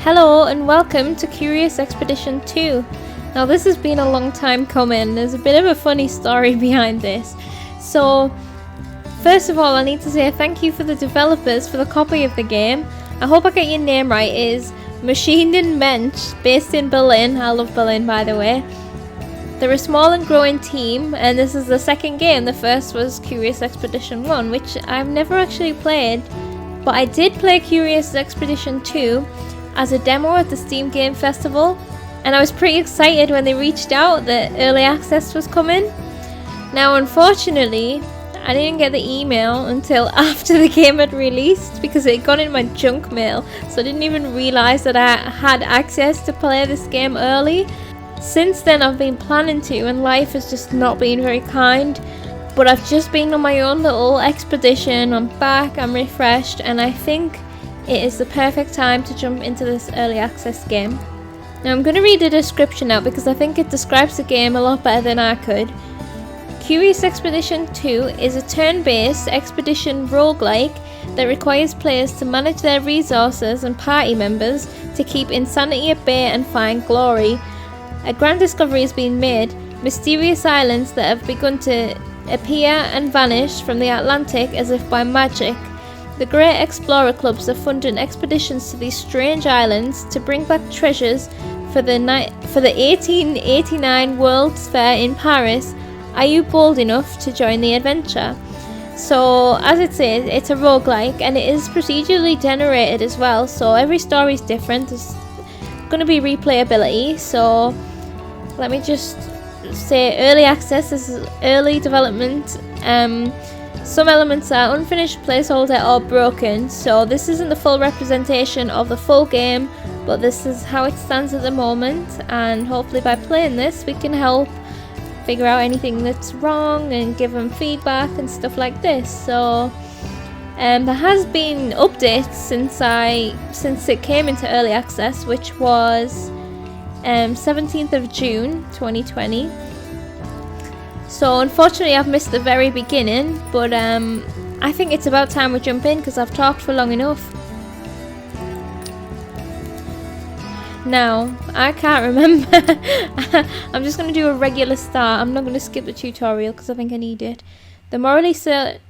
Hello and welcome to Curious Expedition 2. Now this has been a long time coming. There's a bit of a funny story behind this. So first of all, I need to say thank you for the developers for the copy of the game. I hope I get your name right. It is Maschinen-Mench, based in Berlin. I love Berlin, by the way. They're a small and growing team, and this is the second game. The first was Curious Expedition 1, which I've never actually played, but I did play Curious Expedition 2 as a demo at the Steam Game Festival, and I was pretty excited when they reached out that early access was coming. Now unfortunately, I didn't get the email until after the game had released because it had gone in my junk mail, so I didn't even realise that I had access to play this game early. Since then I've been planning to, and life has just not been very kind, but I've just been on my own little expedition. I'm back, I'm refreshed, and I think it is the perfect time to jump into this early access game. Now I'm going to read the description out because I think it describes the game a lot better than I could. Curious Expedition 2 is a turn-based expedition roguelike that requires players to manage their resources and party members to keep insanity at bay and find glory. A grand discovery has been made: mysterious islands that have begun to appear and vanish from the Atlantic as if by magic. The great explorer clubs are funding expeditions to these strange islands to bring back treasures for the 1889 World's Fair in Paris. Are you bold enough to join the adventure? So, as it says, it's a roguelike and it is procedurally generated as well, so every story is different. There's going to be replayability, so let me just say early access. This is early development. Some elements are unfinished, placeholder, or broken, so this isn't the full representation of the full game, but this is how it stands at the moment, and hopefully by playing this we can help figure out anything that's wrong and give them feedback and stuff like this. So there has been updates since it came into early access, which was 17th of June 2020. So unfortunately I've missed the very beginning, but I think it's about time we jump in because I've talked for long enough. Now, I can't remember. I'm just going to do a regular start. I'm not going to skip the tutorial because I think I need it. The morally certain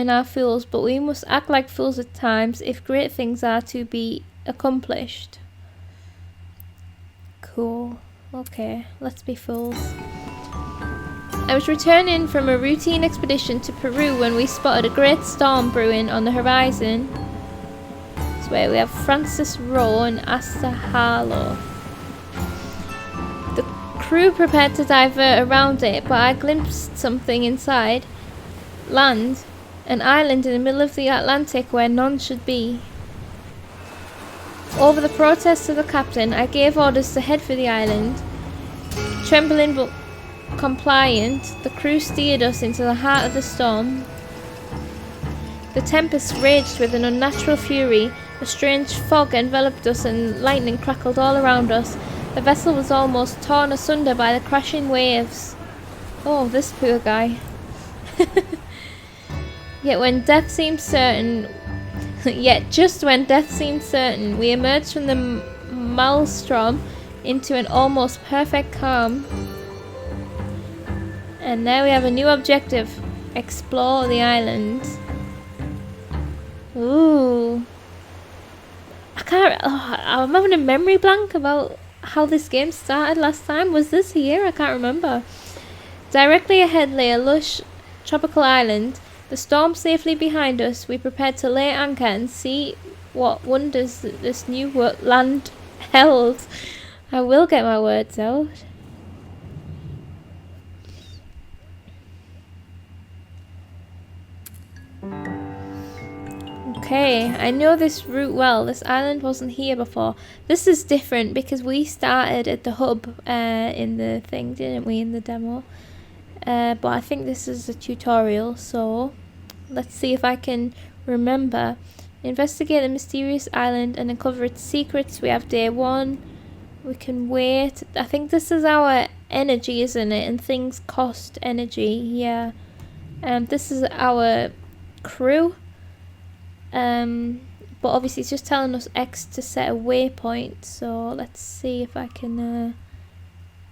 are fools, but we must act like fools at times if great things are to be accomplished. Cool. Okay, let's be fools. I was returning from a routine expedition to Peru when we spotted a great storm brewing on the horizon. This way we have Francis Rowe and Asta Harlow. The crew prepared to divert around it, but I glimpsed something inside. Land, an island in the middle of the Atlantic where none should be. Over the protest of the captain, I gave orders to head for the island. Trembling but compliant, the crew steered us into the heart of the storm. The tempest raged with an unnatural fury. A strange fog enveloped us and lightning crackled all around us. The vessel was almost torn asunder by the crashing waves. Oh, this poor guy. Yet just when death seemed certain, we emerged from the maelstrom into an almost perfect calm. And now we have a new objective: explore the island. Ooh. I'm having a memory blank about how this game started last time. Was this here? I can't remember. Directly ahead lay a lush tropical island. The storm safely behind us, we prepared to lay anchor and see what wonders this new land held. I will get my words out. Okay, I know this route well. This island wasn't here before. This is different because we started at the hub in the thing, didn't we, in the demo? But I think this is a tutorial, so let's see if I can remember. Investigate the mysterious island and uncover its secrets. We have day 1. We can wait. I think this is our energy, isn't it? And things cost energy. Yeah. This is our crew. But obviously it's just telling us X to set a waypoint. So let's see if I can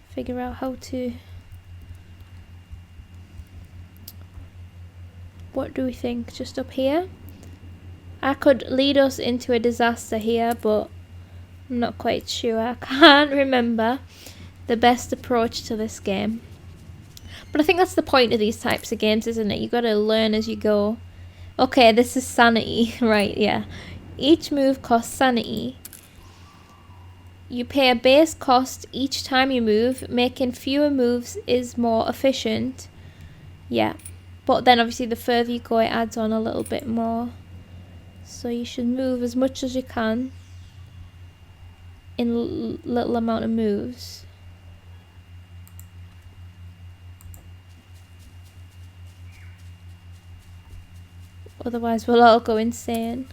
figure out how to... What do we think? Just up here? I could lead us into a disaster here, but I'm not quite sure. I can't remember the best approach to this game. But I think that's the point of these types of games, isn't it? You got to learn as you go. Okay, this is sanity. Right, yeah. Each move costs sanity. You pay a base cost each time you move. Making fewer moves is more efficient. Yeah. But then obviously the further you go, it adds on a little bit more. So you should move as much as you can in little amount of moves. Otherwise we'll all go insane.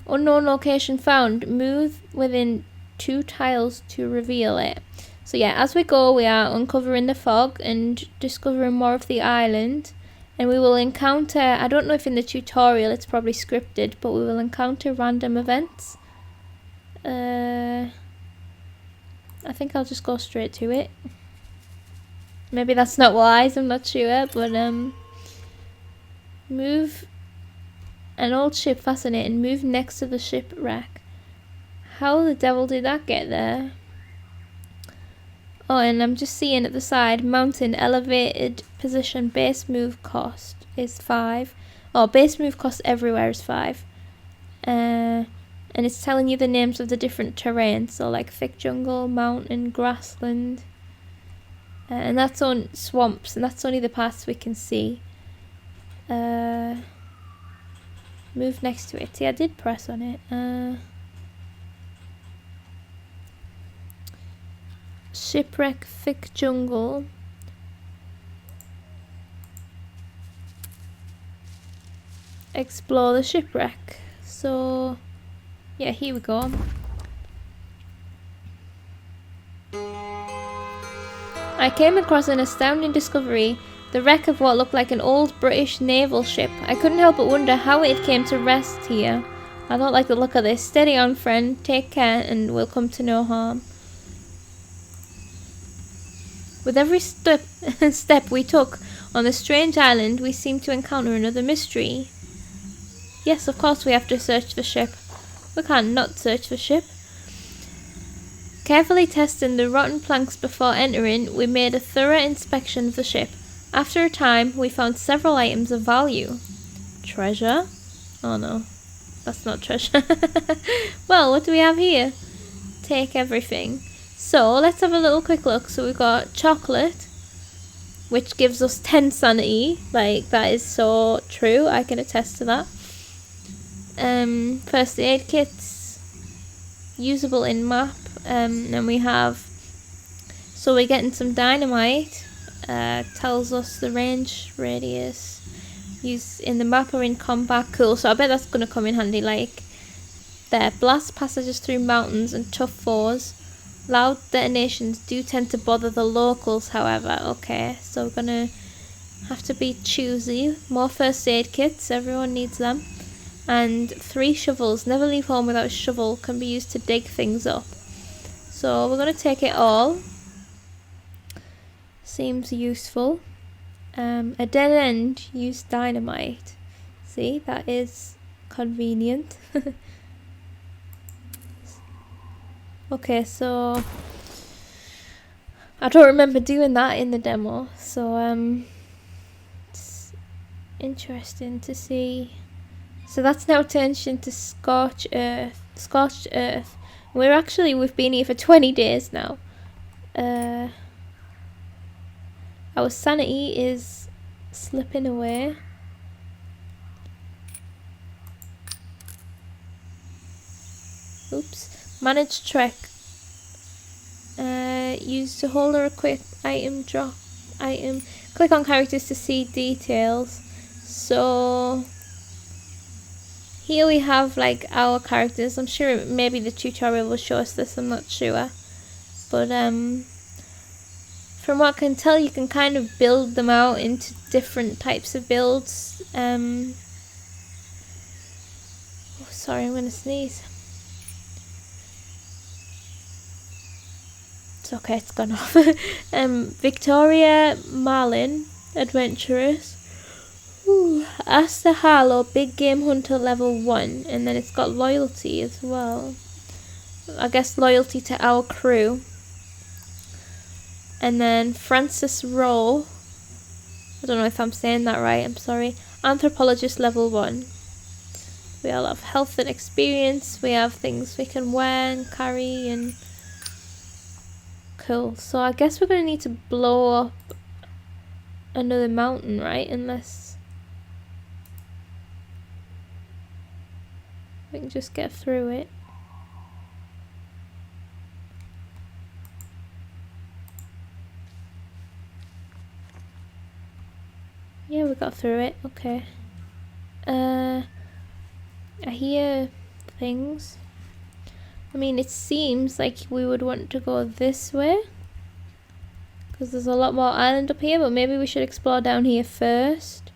Unknown location found. Move within 2 tiles to reveal it. So yeah, as we go we are uncovering the fog and discovering more of the island. And we will encounter, I don't know if in the tutorial it's probably scripted, but we will encounter random events. I think I'll just go straight to it. Maybe that's not wise, I'm not sure, but move an old ship, fascinating. Move next to the shipwreck. How the devil did that get there? Oh, and I'm just seeing at the side, mountain, elevated position, base move cost is 5. Oh, base move cost everywhere is 5. And it's telling you the names of the different terrains, so like thick jungle, mountain, grassland. And that's on swamps, and that's only the parts we can see. Move next to it. See, I did press on it. Shipwreck, thick jungle. Explore the shipwreck. So, yeah, here we go. I came across an astounding discovery. The wreck of what looked like an old British naval ship. I couldn't help but wonder how it came to rest here. I don't like the look of this. Steady on, friend. Take care and we'll come to no harm. With every step we took on the strange island, we seemed to encounter another mystery. Yes, of course we have to search the ship. We can't not search the ship. Carefully testing the rotten planks before entering, we made a thorough inspection of the ship. After a time, we found several items of value. Treasure? Oh no, that's not treasure. Well, what do we have here? Take everything. So, let's have a little quick look. So we've got chocolate, which gives us 10 sanity. Like, that is so true. I can attest to that. First aid kits, usable in map. And we have, so we're getting some dynamite. Tells us the range, radius, used in the map or in combat. Cool, so I bet that's going to come in handy. Like, there, blast passages through mountains and tough foes. Loud detonations do tend to bother the locals, however. Okay, so we're gonna have to be choosy. More first aid kits, everyone needs them. And 3 shovels. Never leave home without a shovel. Can be used to dig things up. So we're gonna take it all. Seems useful. A dead end, use dynamite. See, that is convenient. Okay, so I don't remember doing that in the demo, so it's interesting to see. So that's now turned into scorched earth. We've been here for 20 days now. Our sanity is slipping away. Oops. Manage trek. Use to hold or equip item, drop item. Click on characters to see details. So here we have like our characters. I'm sure maybe the tutorial will show us this, I'm not sure. But from what I can tell, you can kind of build them out into different types of builds. Oh, sorry, I'm gonna sneeze. It's okay, it's gone off. Victoria Marlin, adventurous. Ooh, Asta Harlow, big game hunter level 1, and then it's got loyalty as well. I guess loyalty to our crew. And then Francis Rowe, I don't know if I'm saying that right, I'm sorry. Anthropologist level 1. We all have health and experience, we have things we can wear and carry and... Cool, so I guess we're going to need to blow up another mountain, right? Unless... we can just get through it. Yeah, we got through it, okay. I hear things. I mean, it seems like we would want to go this way, because there's a lot more island up here, but maybe we should explore down here first,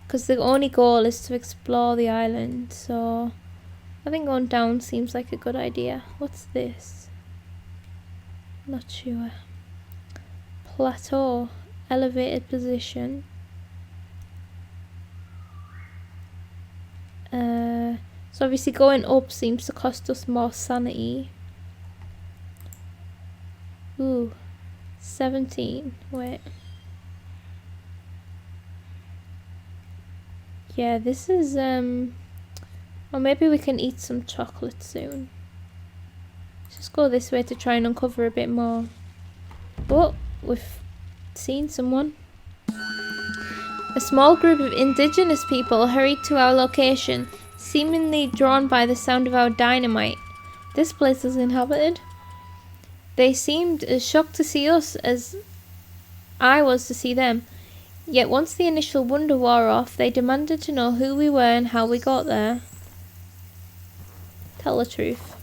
because the only goal is to explore the island, so I think going down seems like a good idea. What's this? Not sure. Plateau. Elevated position. So obviously going up seems to cost us more sanity. Ooh. 17. Wait. Yeah, this is, or maybe we can eat some chocolate soon. Let's just go this way to try and uncover a bit more. Oh, we've seen someone. A small group of indigenous people hurried to our location, seemingly drawn by the sound of our dynamite. This place is inhabited. They seemed as shocked to see us as I was to see them. Yet once the initial wonder wore off, they demanded to know who we were and how we got there. Tell the truth.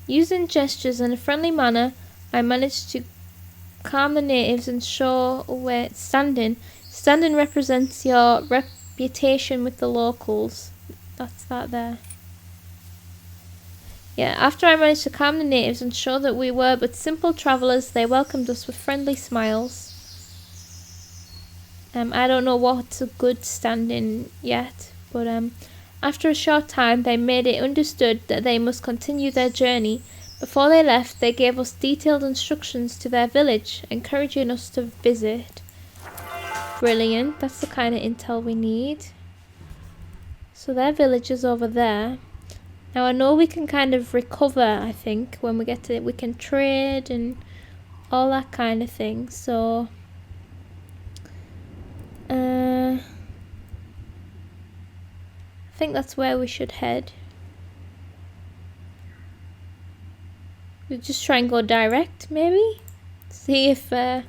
Using gestures in a friendly manner, I managed to calm the natives and show where standing. Standing represents your reputation with the locals. That's that there. Yeah, after I managed to calm the natives and show that we were but simple travellers, they welcomed us with friendly smiles. I don't know what's a good stand-in yet, but after a short time they made it understood that they must continue their journey. Before they left, they gave us detailed instructions to their village, encouraging us to visit. Brilliant, that's the kind of intel we need. So their village is over there. Now I know we can kind of recover, I think, when we get to it. We can trade and all that kind of thing, so... I think that's where we should head. We'll just try and go direct, maybe? See if... oh,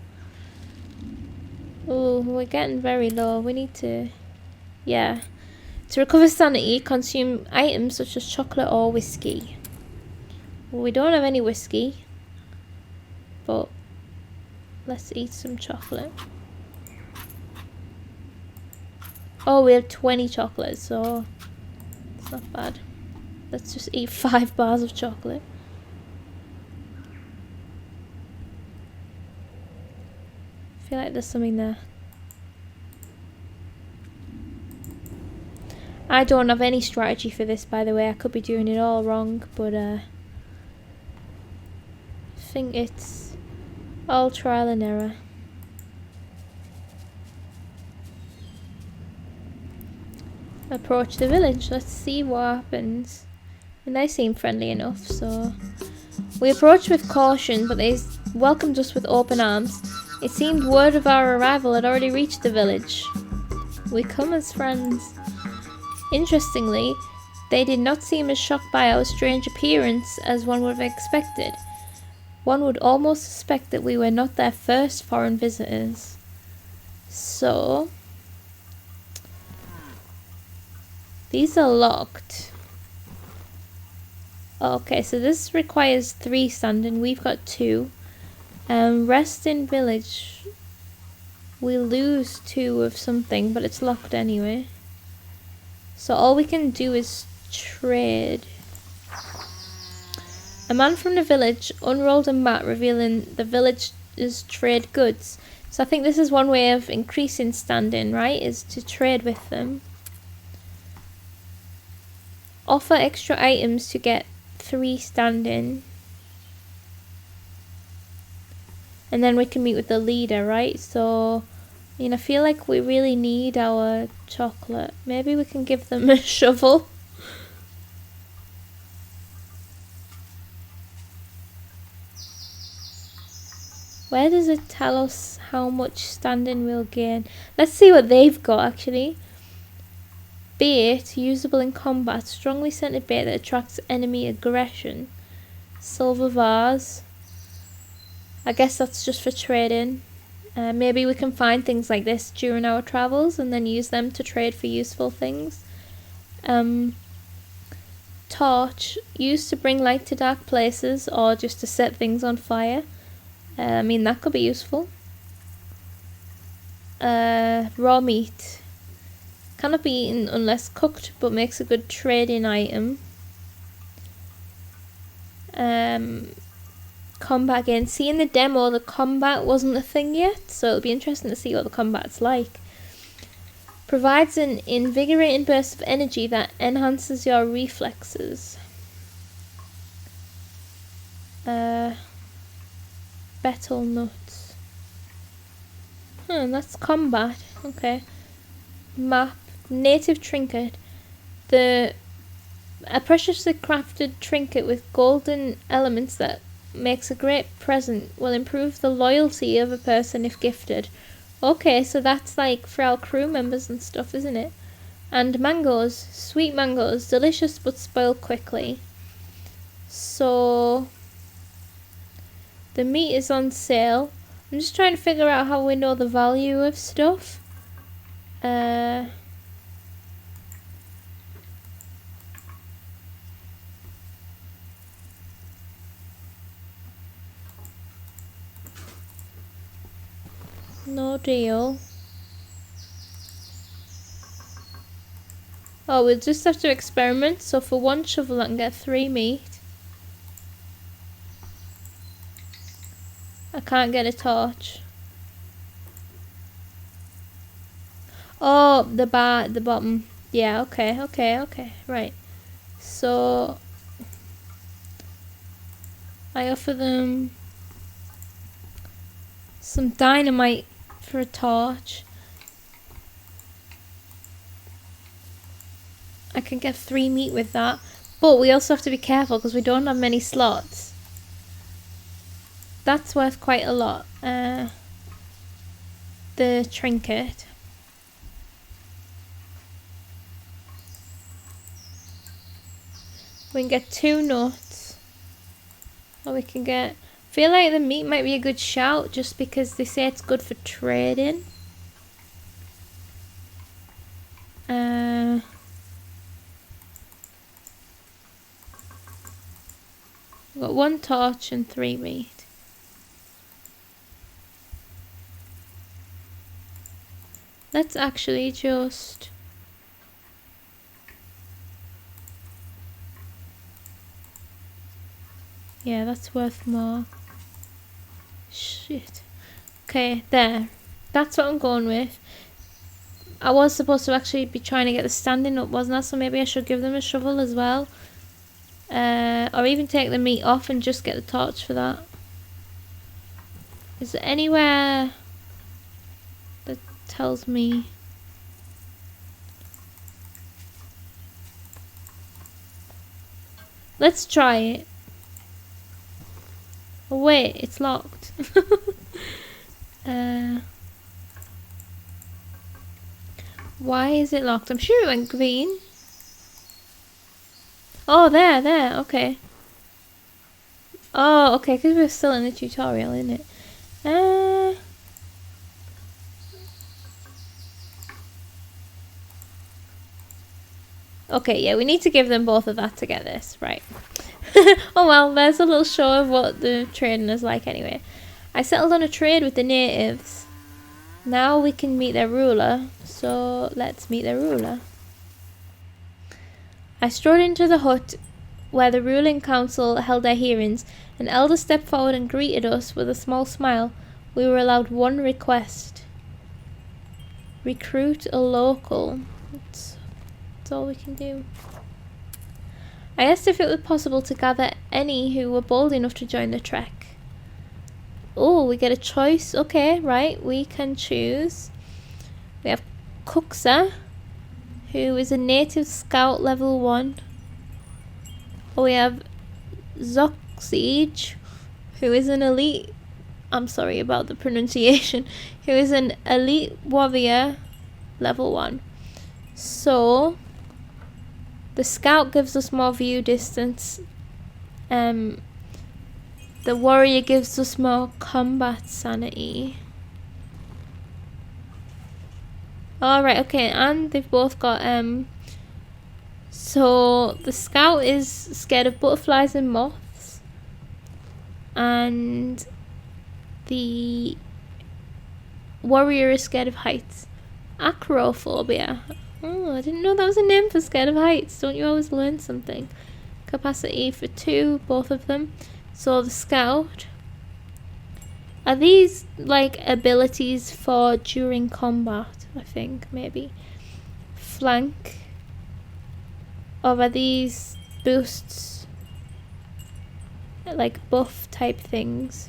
we're getting very low. We need to... yeah. To recover sanity, consume items such as chocolate or whiskey. Well, we don't have any whiskey. But let's eat some chocolate. Oh, we have 20 chocolates, so it's not bad. Let's just eat 5 bars of chocolate. I feel like there's something there. I don't have any strategy for this, by the way. I could be doing it all wrong, but I think it's all trial and error. Approach the village. Let's see what happens. And they seem friendly enough, so... We approached with caution, but they welcomed us with open arms. It seemed word of our arrival had already reached the village. We come as friends. Interestingly, they did not seem as shocked by our strange appearance as one would have expected. One would almost suspect that we were not their first foreign visitors. So... these are locked. Okay, so this requires 3 standing. We've got 2. Rest in village. We lose 2 of something, but it's locked anyway. So all we can do is trade. A man from the village unrolled a mat revealing the village's trade goods. So I think this is one way of increasing standing, right? Is to trade with them. Offer extra items to get 3 standing. And then we can meet with the leader, right? So, I mean, I feel like we really need our chocolate. Maybe we can give them a shovel. Where does it tell us how much standing we'll gain? Let's see what they've got, actually. Bait, usable in combat. Strongly scented bait that attracts enemy aggression. Silver vase. I guess that's just for trading. Maybe we can find things like this during our travels and then use them to trade for useful things. Torch, used to bring light to dark places or just to set things on fire. I mean, that could be useful. Raw meat. Cannot be eaten unless cooked, but makes a good trading item. Combat again. See, in the demo, the combat wasn't a thing yet, so it'll be interesting to see what the combat's like. Provides an invigorating burst of energy that enhances your reflexes. Betel nuts. That's combat. Okay. Map. Native trinket. A preciously crafted trinket with golden elements that makes a great present will improve the loyalty of a person if gifted. Okay, so that's like for our crew members and stuff, isn't it? And mangoes. Sweet mangoes. Delicious but spoil quickly. So the meat is on sale. I'm just trying to figure out how we know the value of stuff. No deal. Oh, we'll just have to experiment. So for 1 shovel I can get 3 meat. I can't get a torch. Oh, the bar at the bottom. Yeah, okay. Right. So I offer them some dynamite for a torch. I can get 3 meat with that. But we also have to be careful because we don't have many slots. That's worth quite a lot. The trinket. We can get 2 nuts. Or we can get... I feel like the meat might be a good shout just because they say it's good for trading. We've got 1 torch and 3 meat. Let's actually just... Yeah, that's worth more. Shit. Okay, there. That's what I'm going with. I was supposed to actually be trying to get the standing up, wasn't I? So maybe I should give them a shovel as well. Or even take the meat off and just get the torch for that. Is there anywhere that tells me... Let's try it. Oh wait, it's locked. Why is it locked? I'm sure it went green. Oh, there, okay. Oh, okay, because we're still in the tutorial, isn't it? Okay, yeah, we need to give them both of that to get this, right. Oh well, there's a little show of what the trading is like anyway. I settled on a trade with the natives. Now we can meet their ruler, so let's meet their ruler. I strode into the hut where the ruling council held their hearings. An elder stepped forward and greeted us with a small smile. We were allowed one request. Recruit a local. That's all we can do. I asked if it was possible to gather any who were bold enough to join the trek. Oh, we get a choice. Okay, right. We can choose. We have Kuxa, who is a native scout level 1. We have Zoxige, who is an elite... I'm sorry about the pronunciation. Who is an elite warrior level 1. So... the scout gives us more view distance. The warrior gives us more combat sanity. Alright, okay, and they've both got so the scout is scared of butterflies and moths, and the warrior is scared of heights. Acrophobia. Oh, I didn't know that was a name for scared of heights. Don't you always learn something? Capacity for 2, both of them. So the scout. Are these like abilities for during combat? I think maybe. Flank. Or are these boosts? Like buff type things.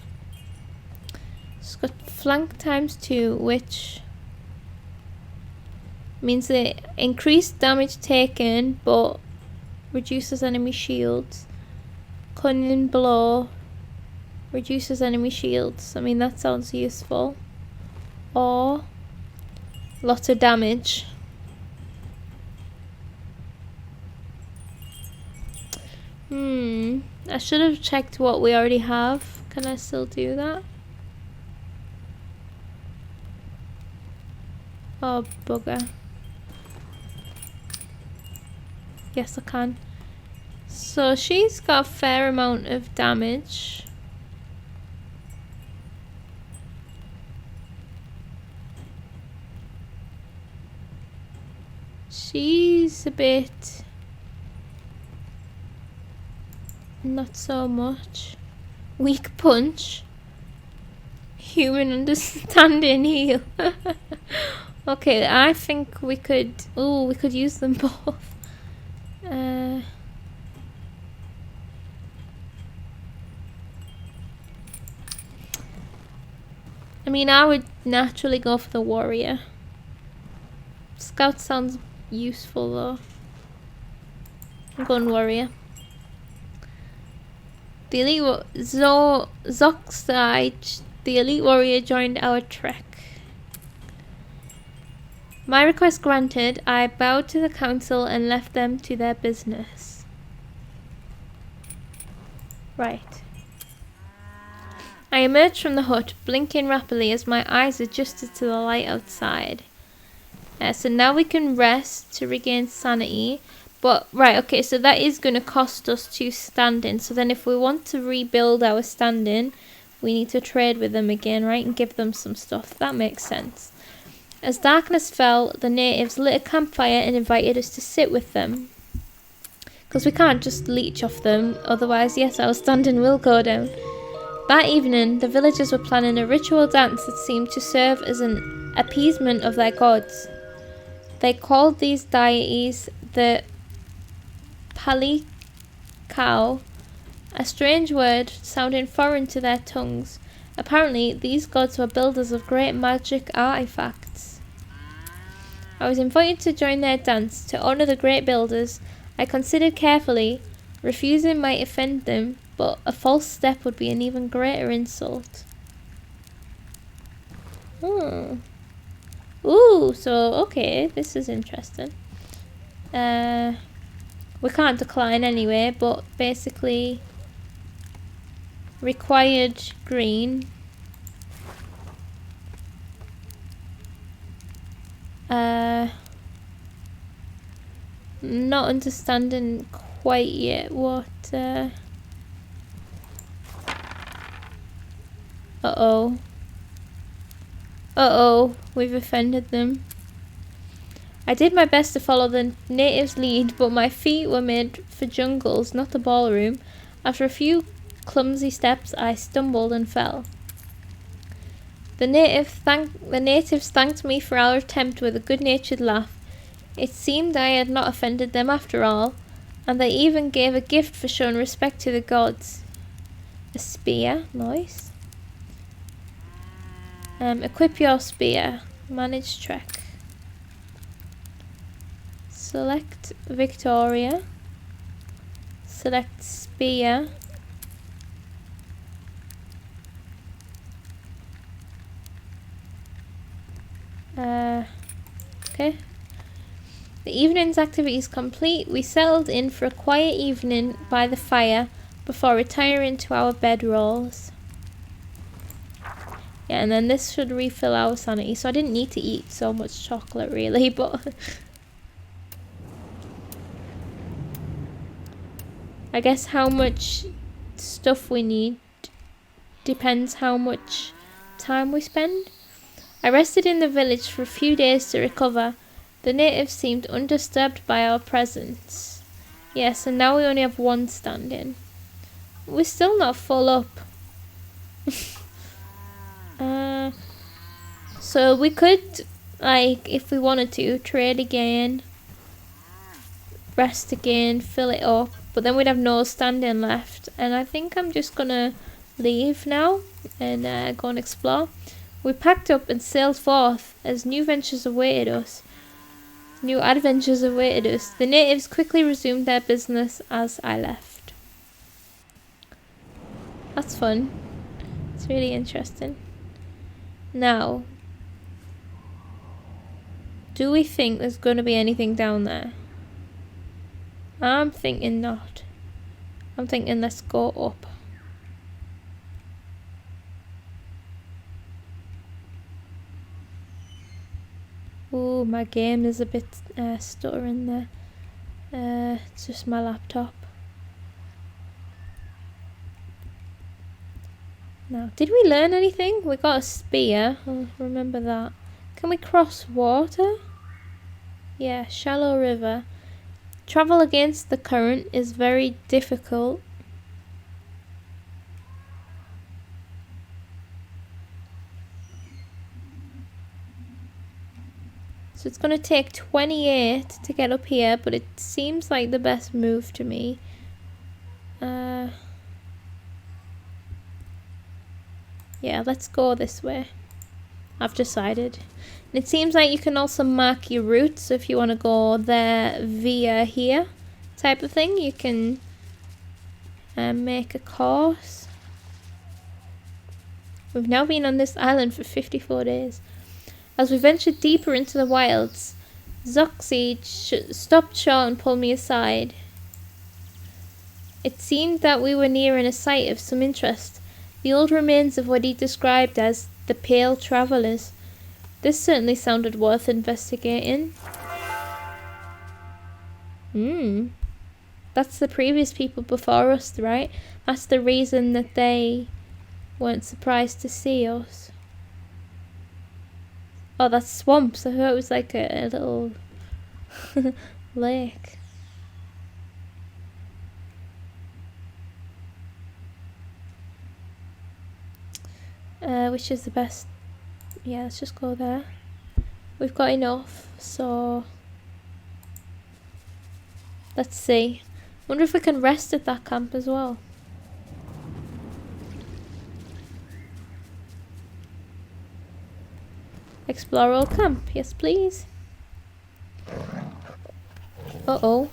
It's got flank times 2, which means they increase damage taken but reduces enemy shields. Cunning blow reduces enemy shields. I mean, that sounds useful. Or lots of damage. I should have checked what we already have. Can I still do that? Oh, bugger. Yes, I can. So she's got a fair amount of damage. She's a bit... not so much. Weak punch. Human understanding heal. Okay, I think we could... oh, we could use them both. I mean, I would naturally go for the warrior. Scout sounds useful though. I'm going warrior. The elite Zoxide, the elite warrior, joined our trek. My request granted, I bowed to the council and left them to their business. Right. I emerged from the hut, blinking rapidly as my eyes adjusted to the light outside. So now we can rest to regain sanity. But, right, okay, so that is going to cost us 2 standing. So then if we want to rebuild our standing, we need to trade with them again, right? And give them some stuff. That makes sense. As darkness fell, the natives lit a campfire and invited us to sit with them. Because we can't just leech off them, otherwise, yes, our standing will go down. That evening, the villagers were planning a ritual dance that seemed to serve as an appeasement of their gods. They called these deities the Palikau, a strange word sounding foreign to their tongues. Apparently, these gods were builders of great magic artifacts. I was invited to join their dance to honour the great builders. I considered carefully. Refusing might offend them, but a false step would be an even greater insult. Ooh, so okay, this is interesting. We can't decline anyway, but basically required green. Not understanding quite yet what Uh-oh, we've offended them. I did my best to follow the natives' lead, but my feet were made for jungles, not the ballroom. After a few clumsy steps, I stumbled and fell. The natives thanked me for our attempt with a good-natured laugh. It seemed I had not offended them after all, and they even gave a gift for showing respect to the gods. A spear, nice. Equip your spear. Manage trek. Select Victoria. Select spear. Okay. The evening's activity is complete. We settled in for a quiet evening by the fire before retiring to our bedrolls. Yeah, and then this should refill our sanity. So I didn't need to eat so much chocolate really, but I guess how much stuff we need depends how much time we spend. I rested in the village for a few days to recover. The natives seemed undisturbed by our presence. Yes, and now we only have one standing. We're still not full up. So we could, like, if we wanted to, trade again, rest again, fill it up, but then we'd have no standing left. And I think I'm just gonna leave now and go and explore. We packed up and sailed forth as new adventures awaited us. The natives quickly resumed their business as I left. That's fun. It's really interesting. Now, do we think there's going to be anything down there? I'm thinking not. I'm thinking let's go up. Oh, my game is a bit stuttering there. It's just my laptop. Now, did we learn anything? We got a spear. I'll remember that. Can we cross water? Yeah, shallow river. Travel against the current is very difficult. So it's going to take 28 to get up here, but it seems like the best move to me. Yeah, let's go this way. I've decided. And it seems like you can also mark your route, so if you want to go there via here type of thing, you can make a course. We've now been on this island for 54 days. As we ventured deeper into the wilds, Zoxy stopped short and pulled me aside. It seemed that we were nearing a site of some interest, the old remains of what he described as the Pale Travellers. This certainly sounded worth investigating. That's the previous people before us, right? That's the reason that they weren't surprised to see us. Oh, that's swamps. I thought it was like a little lake. Which is the best? Yeah, let's just go there. We've got enough, so let's see. Wonder if we can rest at that camp as well. Explore all camp, yes please. Uh-oh.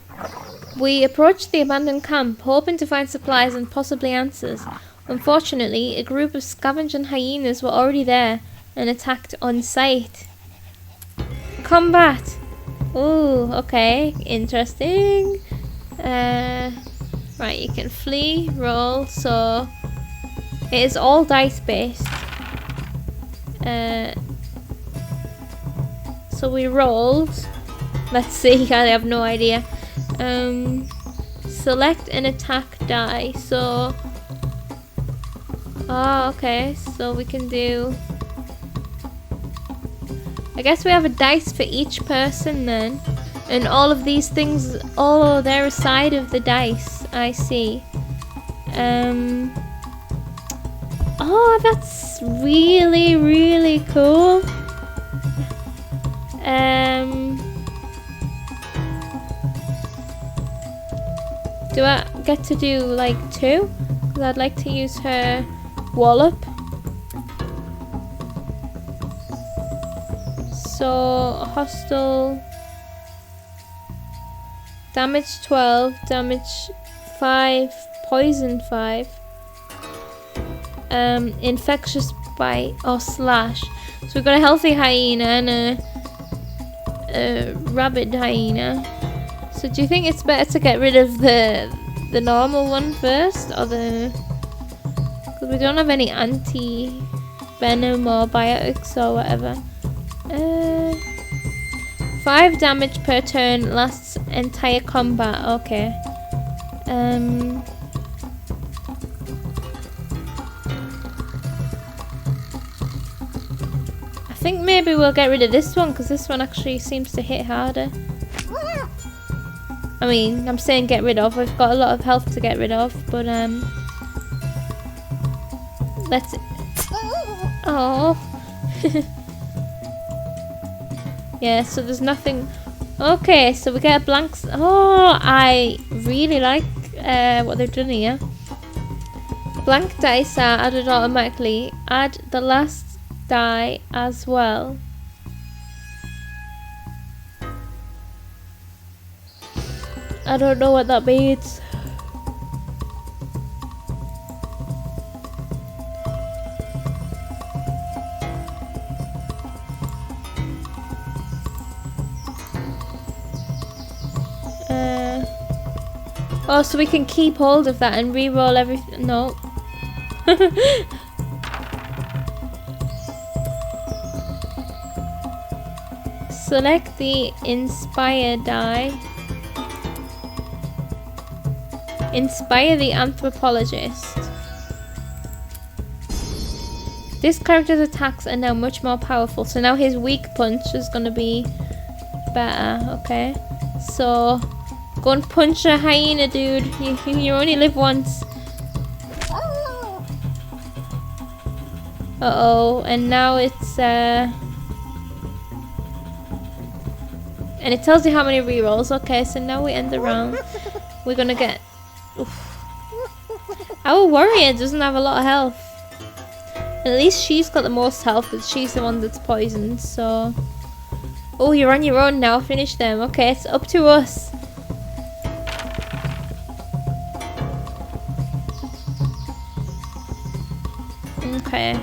We approached the abandoned camp, hoping to find supplies and possibly answers. Unfortunately, a group of scavenging hyenas were already there and attacked on sight. Combat! Ooh, okay, interesting. Right, you can flee, roll, so it is all dice based. So we rolled. Let's see, I have no idea. Select an attack die, so okay, so we can do I guess we have a dice for each person then. And all of these things, oh, they're a side of the dice. I see. Oh, that's really, really cool. Do I get to do like 2? Because I'd like to use her wallop. So, hostile. Damage 12, damage 5, poison 5. Infectious bite or slash. So we've got a healthy hyena and a rabid hyena. So do you think it's better to get rid of the normal one first, or the? Because we don't have any anti-venom or biotics or whatever. 5 damage per turn, lasts entire combat. Okay. I think maybe we'll get rid of this one because this one actually seems to hit harder. I mean, I'm saying get rid of. We've got a lot of health to get rid of, but let's. Oh. Yeah, so there's nothing. Okay, so we get a blank. Oh, I really like what they've done here. Blank dice are added automatically. Add the last die as well. I don't know what that means. Oh, so we can keep hold of that and re-roll everything. No. Select the Inspire die. Inspire the Anthropologist. This character's attacks are now much more powerful. So now his weak punch is going to be better. Okay. So go and punch a hyena, dude. You only live once. Uh-oh. And now it's and it tells you how many rerolls. Okay, so now we end the round. We're gonna get. Oof. Our warrior doesn't have a lot of health. At least she's got the most health, but she's the one that's poisoned. So, oh, you're on your own now. Finish them. Okay, it's up to us. Okay.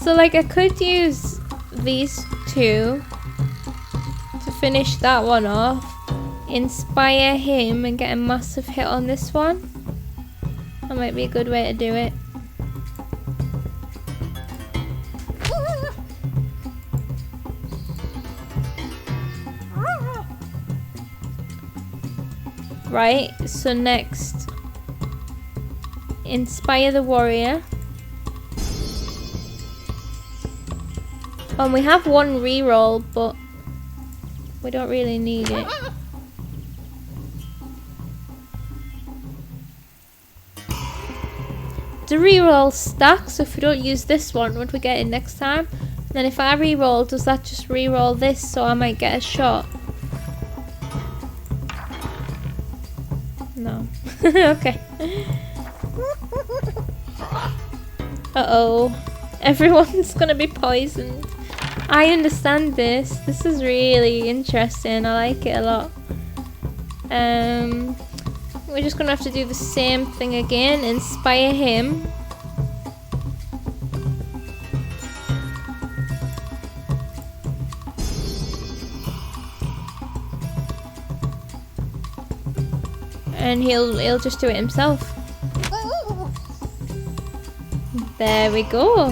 So like I could use these two to finish that one off, inspire him and get a massive hit on this one. That might be a good way to do it. Right, so next, inspire the warrior. And we have one reroll, but we don't really need it. The reroll stacks, so if we don't use this one, would we get it next time? And then if I reroll, does that just reroll this, so I might get a shot? No. Okay. Uh-oh. Everyone's gonna be poisoned. I understand this. This is really interesting. I like it a lot. We're just gonna have to do the same thing again. Inspire him. And he'll just do it himself. There we go.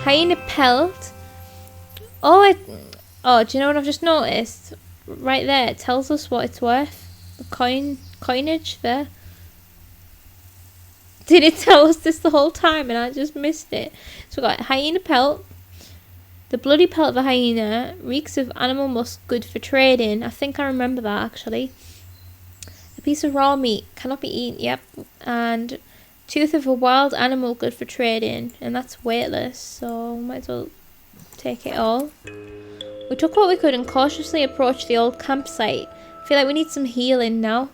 Hyena Pelt. Oh, Oh, do you know what I've just noticed? Right there, it tells us what it's worth. The coinage there. Did it tell us this the whole time and I just missed it? So we got Hyena Pelt. The bloody pelt of a hyena reeks of animal musk, good for trading. I think I remember that actually. A piece of raw meat cannot be eaten. Yep. And tooth of a wild animal, good for trading. And that's weightless, so might as well take it all. We took what we could and cautiously approached the old campsite. I feel like we need some healing now.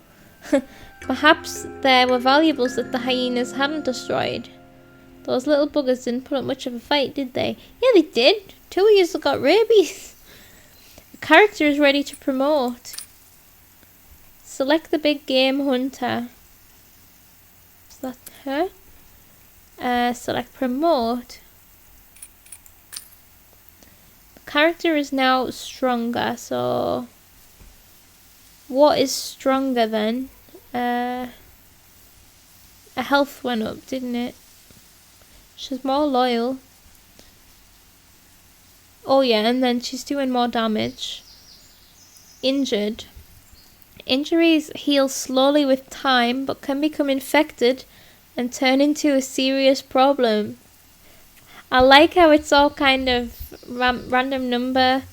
Perhaps there were valuables that the hyenas hadn't destroyed. Those little buggers didn't put up much of a fight, did they? Yeah, they did. 2 of yous have got rabies. The character is ready to promote. Select the big game hunter. Is that her? Select promote. The character is now stronger, so... What is stronger then? A health went up, didn't it? She's more loyal. Oh yeah, and then she's doing more damage. Injured. Injuries heal slowly with time, but can become infected and turn into a serious problem. I like how it's all kind of random number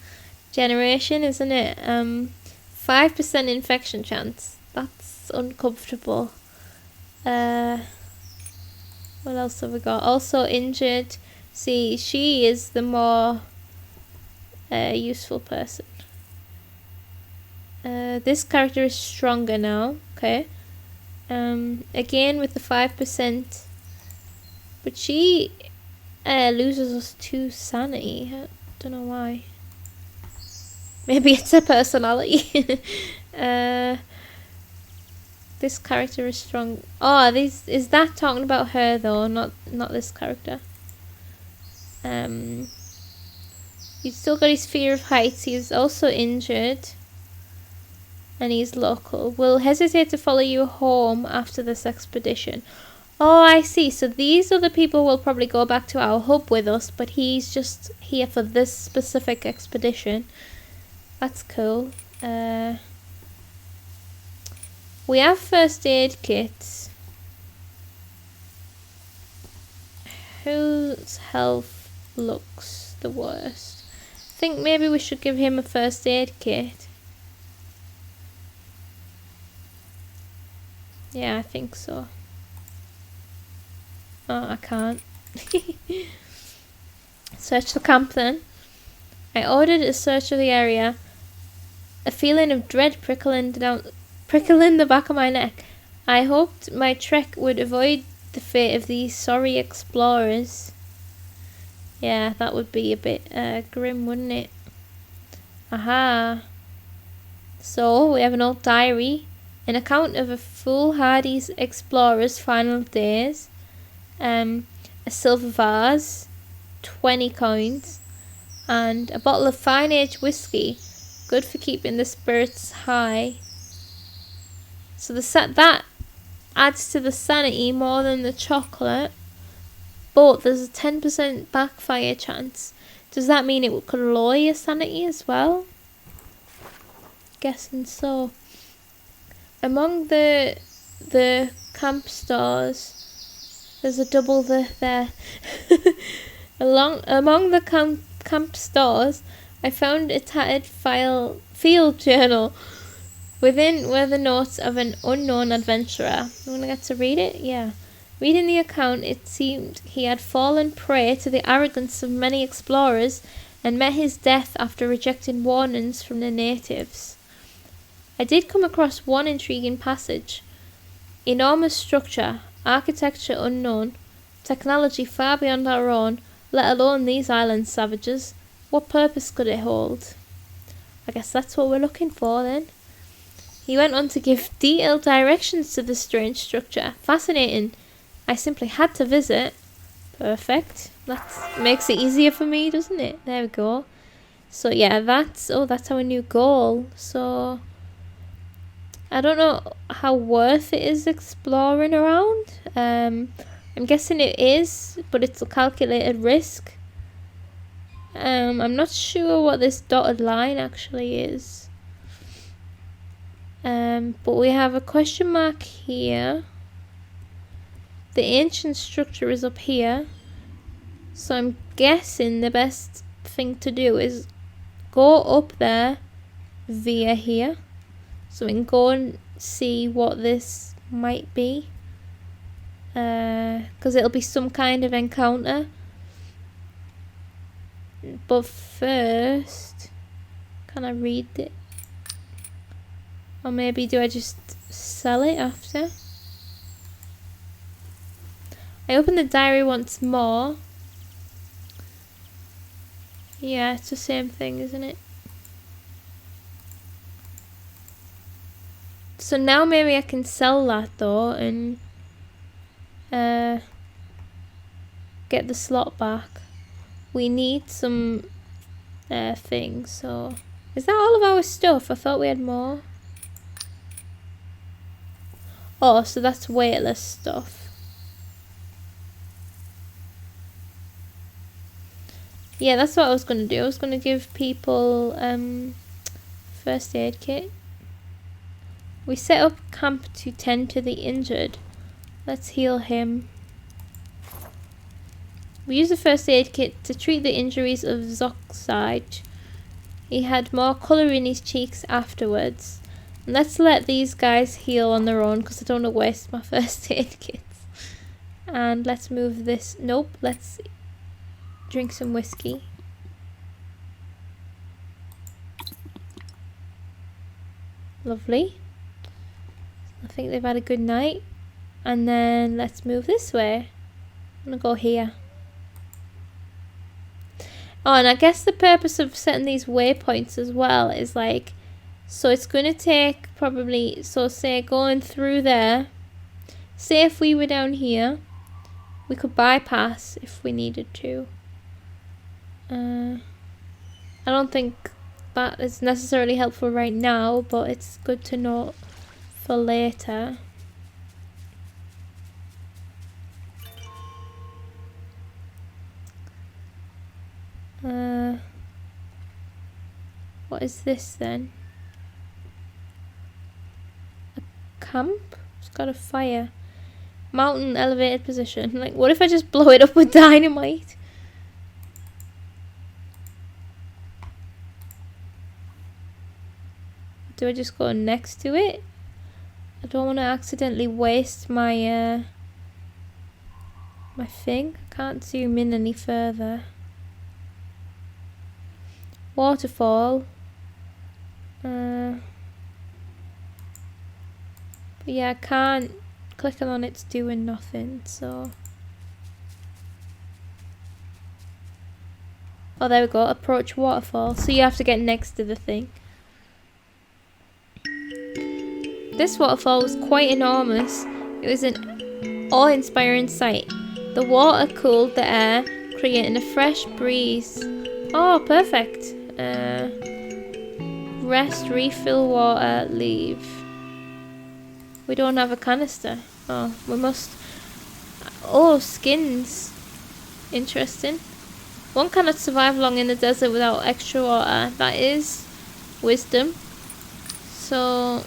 generation, isn't it? 5% infection chance. That's uncomfortable. What else have we got? Also injured. See, she is the more useful person. This character is stronger now. Okay. Again with the 5%. But she loses us 2 sanity. I don't know why. Maybe it's her personality. This character is strong. Oh, is that talking about her though? Not this character. He's still got his fear of heights. He's also injured. And he's local. We'll hesitate to follow you home after this expedition. Oh, I see. So these other people will probably go back to our hub with us, but he's just here for this specific expedition. That's cool. We have first aid kits. Whose health looks the worst? I think maybe we should give him a first aid kit. Yeah, I think so. Oh, I can't. Search the camp then. I ordered a search of the area. A feeling of dread prickling the back of my neck. I hoped my trek would avoid the fate of these sorry explorers. Yeah, that would be a bit grim, wouldn't it? Aha. So, we have an old diary. An account of a foolhardy explorer's final days. A silver vase. 20 coins. And a bottle of fine aged whiskey. Good for keeping the spirits high. So that adds to the sanity more than the chocolate. But there's a 10% backfire chance. Does that mean it could lower your sanity as well? Guessing so. Among the camp stores, there's a double there. Among the camp stores, I found a tattered field journal. Within were the notes of an unknown adventurer. You want to get to read it? Yeah. Reading the account, it seemed he had fallen prey to the arrogance of many explorers and met his death after rejecting warnings from the natives. I did come across one intriguing passage. Enormous structure, architecture unknown, technology far beyond our own, let alone these island savages. What purpose could it hold? I guess that's what we're looking for then. He went on to give detailed directions to this strange structure. Fascinating. I simply had to visit. Perfect. That makes it easier for me, doesn't it? There we go. So yeah, that's our new goal. So I don't know how worth it is exploring around. I'm guessing it is, but it's a calculated risk. I'm not sure what this dotted line actually is. But we have a question mark here. The ancient structure is up here. So I'm guessing the best thing to do is go up there via here. So we can go and see what this might be. Because it'll be some kind of encounter. But first, can I read it? Or maybe do I just sell it after? I open the diary once more. Yeah, it's the same thing, isn't it? So now maybe I can sell that though and get the slot back. We need some things, so is that all of our stuff? I thought we had more. Oh, so that's weightless stuff. Yeah, that's what I was going to do. I was going to give people first aid kit. We set up camp to tend to the injured. Let's heal him. We use the first aid kit to treat the injuries of Zoxide. He had more colour in his cheeks afterwards. And let's let these guys heal on their own because I don't want to waste my first aid kits. And let's move this. Nope, let's drink some whiskey. Lovely. I think they've had a good night. And then let's move this way. I'm going to go here. Oh, and I guess the purpose of setting these waypoints as well is like, so it's going to take probably, so say going through there, say if we were down here, we could bypass if we needed to. I don't think that is necessarily helpful right now, but it's good to know for later. What is this then? A camp? It's got a fire. Mountain elevated position. Like, what if I just blow it up with dynamite? Do I just go next to it? I don't want to accidentally waste my my thing. I can't zoom in any further. Waterfall. But yeah, I can't. Clicking on it's doing nothing, so. Oh, there we go. Approach waterfall. So you have to get next to the thing. This waterfall was quite enormous. It was an awe-inspiring sight. The water cooled the air, creating a fresh breeze. Oh, perfect. Rest, refill water, leave. We don't have a canister. Oh, we must. Oh, skins. Interesting. One cannot survive long in the desert without extra water. That is wisdom. So,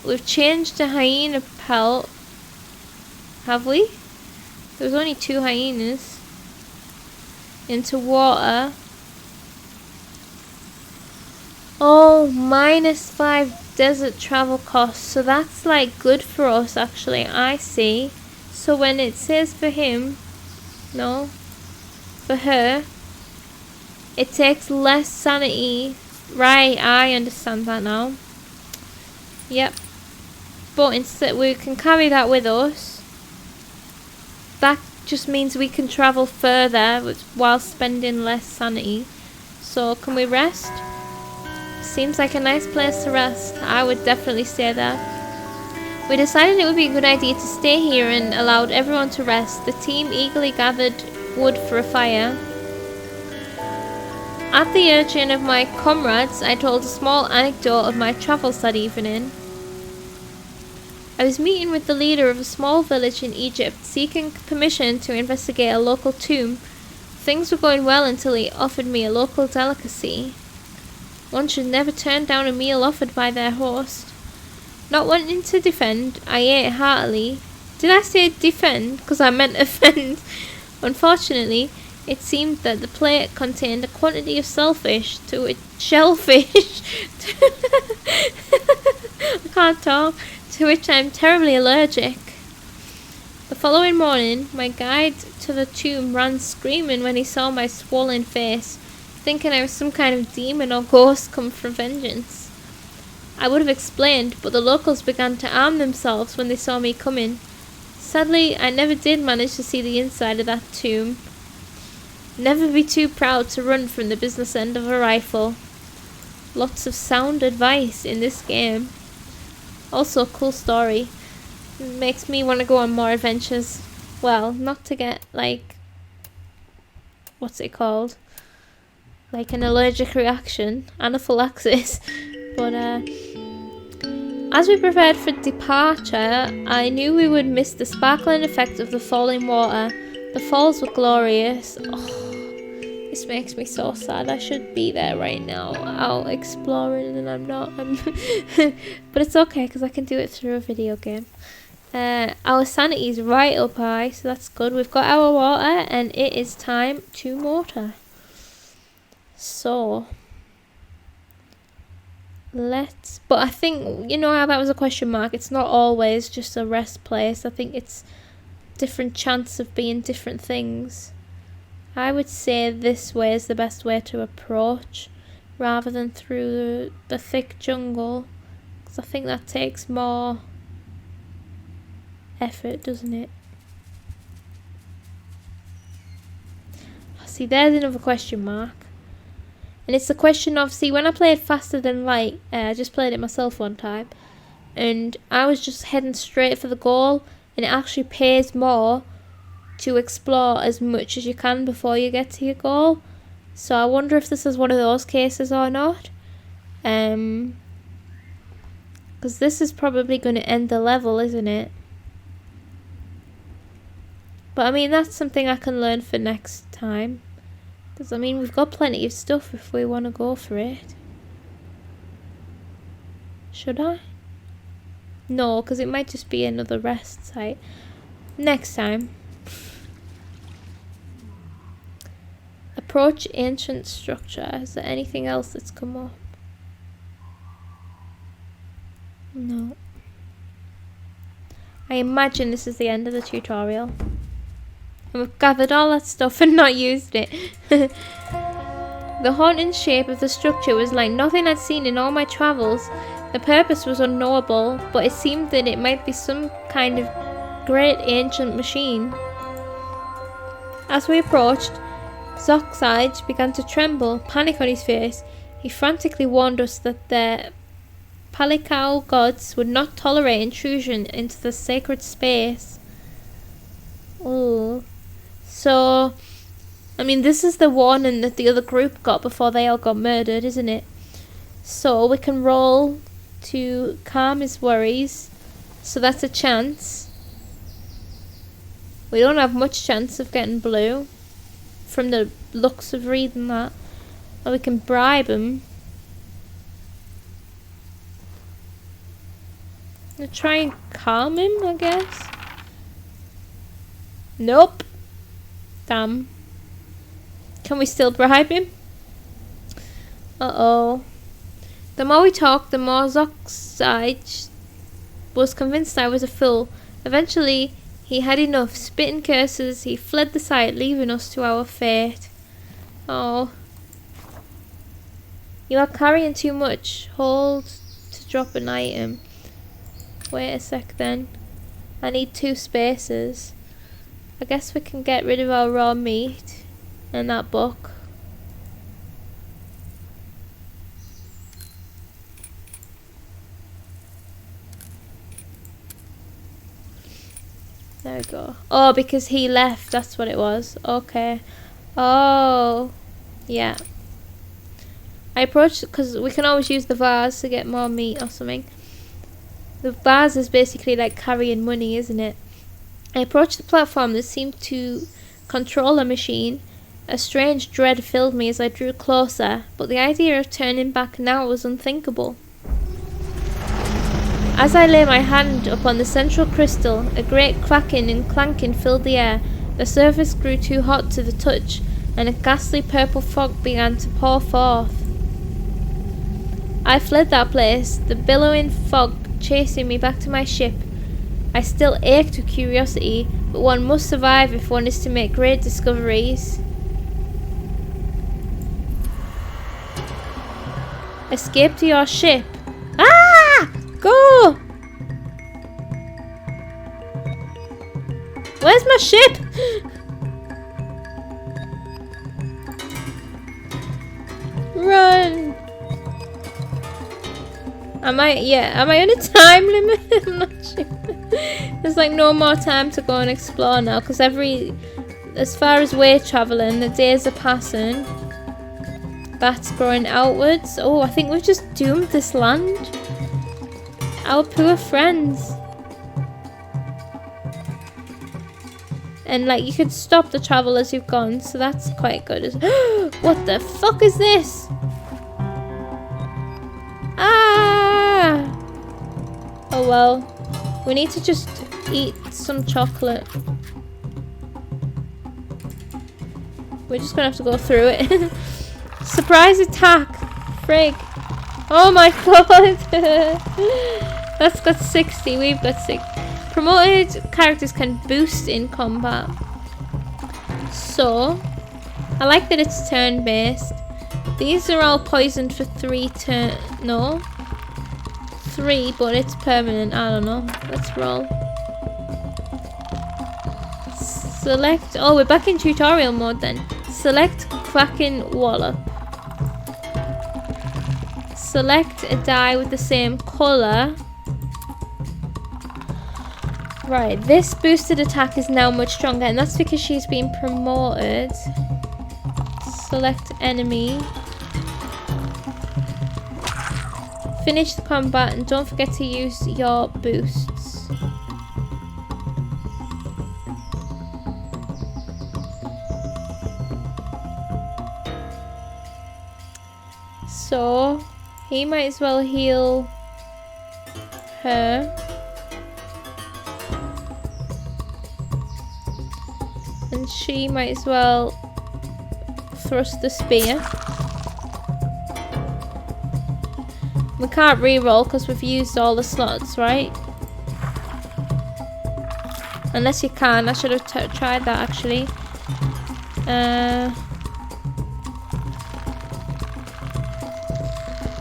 we've changed to Hyena Pelt. Have we? There's only 2 hyenas. Into water. Oh, -5 desert travel costs. So that's like good for us actually. I see. So when it says for him, no, for her, it takes less sanity. Right, I understand that now. Yep. But instead we can carry that with us. That just means we can travel further while spending less sanity. So can we rest? Seems like a nice place to rest. I would definitely stay there. We decided it would be a good idea to stay here and allowed everyone to rest. The team eagerly gathered wood for a fire. At the urging of my comrades, I told a small anecdote of my travels that evening. I was meeting with the leader of a small village in Egypt, seeking permission to investigate a local tomb Things were going well until he offered me a local delicacy. One should never turn down a meal offered by their host. Not wanting to defend, I ate heartily. Did I say defend? Because I meant offend. Unfortunately, it seemed that the plate contained a quantity of shellfish I can't talk, to which I am terribly allergic. The following morning, my guide to the tomb ran screaming when he saw my swollen face, thinking I was some kind of demon or ghost come for vengeance. I would have explained, but the locals began to arm themselves when they saw me coming. Sadly, I never did manage to see the inside of that tomb. Never be too proud to run from the business end of a rifle. Lots of sound advice in this game. Also, cool story. Makes me want to go on more adventures. Well, not to get, like, what's it called? Like an allergic reaction, anaphylaxis. But, as we prepared for departure, I knew we would miss the sparkling effect of the falling water. The falls were glorious. Oh, this makes me so sad. I should be there right now, out exploring, and I'm not. But it's okay, because I can do it through a video game. Our sanity's right up high, so that's good. We've got our water, and it is time to mortar. So, but I think, you know how that was a question mark, it's not always just a rest place. I think it's different chance of being different things. I would say this way is the best way to approach, rather than through the thick jungle, because I think that takes more effort, doesn't it? See, there's another question mark. And it's the question of, see, when I played Faster Than Light, I just played it myself one time, and I was just heading straight for the goal, and it actually pays more to explore as much as you can before you get to your goal. So I wonder if this is one of those cases or not. Because this is probably going to end the level, isn't it? But I mean, that's something I can learn for next time. Because I mean, we've got plenty of stuff if we want to go for it. Should I? No, because it might just be another rest site. Next time. Approach ancient structure. Is there anything else that's come up? No. I imagine this is the end of the tutorial. And we've gathered all that stuff and not used it. The haunting shape of the structure was like nothing I'd seen in all my travels. The purpose was unknowable, but it seemed that it might be some kind of great ancient machine. As we approached, Zock's eyes began to tremble, panic on his face. He frantically warned us that the Palikao gods would not tolerate intrusion into the sacred space. Oh. So, I mean, this is the warning that the other group got before they all got murdered, isn't it? So, we can roll to calm his worries. So, that's a chance. We don't have much chance of getting blue, from the looks of reading that. Or we can bribe him. I'll try and calm him, I guess. Nope. Damn. Can we still bribe him? Uh-oh. The more we talked, the more Zoxide was convinced I was a fool. Eventually, he had enough. Spitting curses, he fled the site, leaving us to our fate. Oh. You are carrying too much. Hold to drop an item. Wait a sec then. I need 2 spaces. I guess we can get rid of our raw meat and that book. There we go. Oh, because he left, that's what it was. Okay. Oh, yeah. I approached, because we can always use the vase to get more meat or something. The vase is basically like carrying money, isn't it? I approached the platform that seemed to control a machine. A strange dread filled me as I drew closer, but the idea of turning back now was unthinkable. As I lay my hand upon the central crystal, a great cracking and clanking filled the air. The surface grew too hot to the touch, and a ghastly purple fog began to pour forth. I fled that place, the billowing fog chasing me back to my ship. I still ached with curiosity, but one must survive if one is to make great discoveries. Escape to your ship. Ah! Go! Where's my ship? Run! Am I on a time limit? I'm not sure. There's like no more time to go and explore now, because as far as we're travelling, the days are passing. Bats growing outwards. Oh, I think we've just doomed this land. Our poor friends. And like you could stop the travel as you've gone, so that's quite good. What the fuck is this? Ah! Oh well. We need to just eat some chocolate. We're just gonna have to go through it. Surprise attack! Frig. Oh my god! That's got 60, we've got 6. Promoted characters can boost in combat. So, I like that it's turn-based. These are all poisoned for 3 turn... No. 3, but it's permanent. I don't know. Let's roll. Select... Oh, we're back in tutorial mode then. Select Cracking Wallop. Select a die with the same colour. Right, this boosted attack is now much stronger, and that's because she's been promoted. Select enemy. Finish the combat, and don't forget to use your boosts. So, he might as well heal her. And she might as well thrust the spear. We can't re-roll because we've used all the slots, right? Unless you can. I should have tried that actually.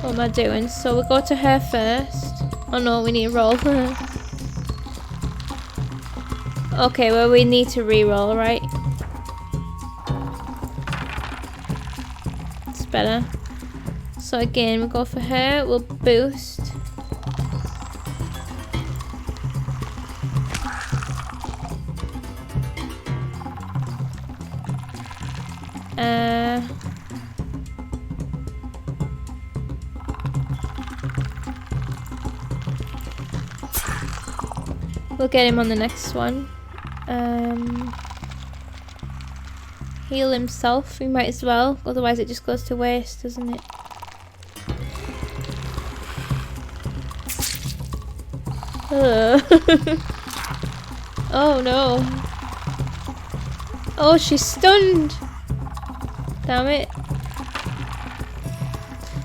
What am I doing? So we'll go to her first. Oh no, we need to roll. Okay, well we need to re-roll, right? It's better. So again, we'll go for her, we'll boost. We'll get him on the next one. Heal himself, we might as well, otherwise it just goes to waste, doesn't it? Oh no. Oh, she's stunned. Damn it.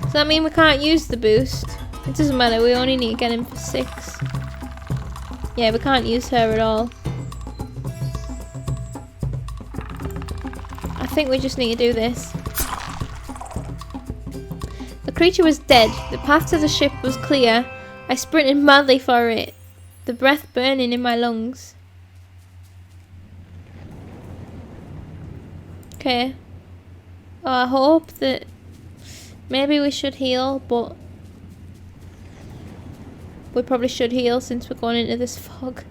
Does that mean we can't use the boost? It doesn't matter, we only need to get him for 6. Yeah, we can't use her at all. I think we just need to do this. The creature was dead. The path to the ship was clear. I sprinted madly for it, the breath burning in my lungs. Okay. Oh, I hope that maybe we should heal, but we probably should heal since we're going into this fog.